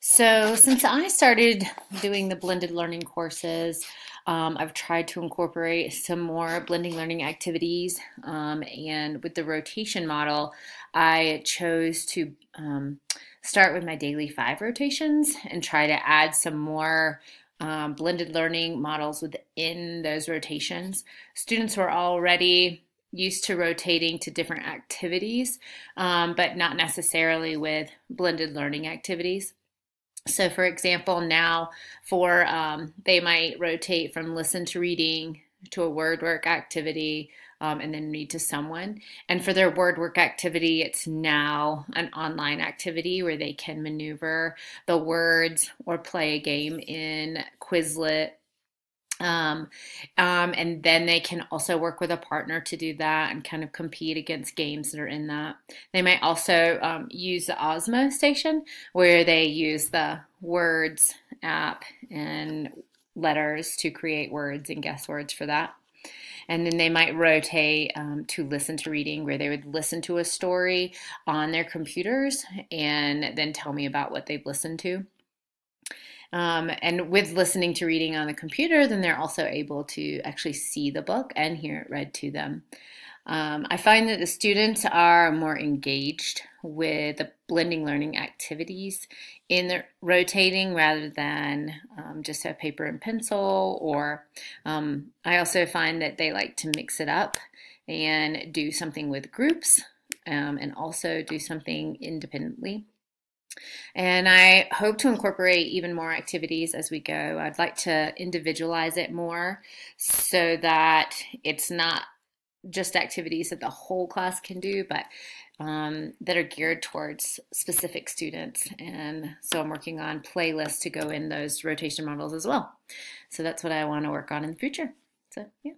So, since I started doing the blended learning courses, I've tried to incorporate some more blending learning activities. And with the rotation model, I chose to start with my daily 5 rotations and try to add some more blended learning models within those rotations. Students were already used to rotating to different activities, but not necessarily with blended learning activities. So, for example, now for they might rotate from listen to reading to a word work activity, and then read to someone. And for their word work activity, it's now an online activity where they can maneuver the words or play a game in Quizlet. um, and then they can also work with a partner to do that and kind of compete against games that are in that. They might also use the Osmo station where they use the words app and letters to create words and guess words for that. And then they might rotate to listen to reading, where they would listen to a story on their computers and then tell me about what they've listened to. And with listening to reading on the computer, then they're also able to actually see the book and hear it read to them. I find that the students are more engaged with the blending learning activities in the rotating rather than just a paper and pencil. Or I also find that they like to mix it up and do something with groups, and also do something independently. And I hope to incorporate even more activities as we go. I'd like to individualize it more so that it's not just activities that the whole class can do, but that are geared towards specific students. And so I'm working on playlists to go in those rotation models as well. So that's what I want to work on in the future. So, yeah.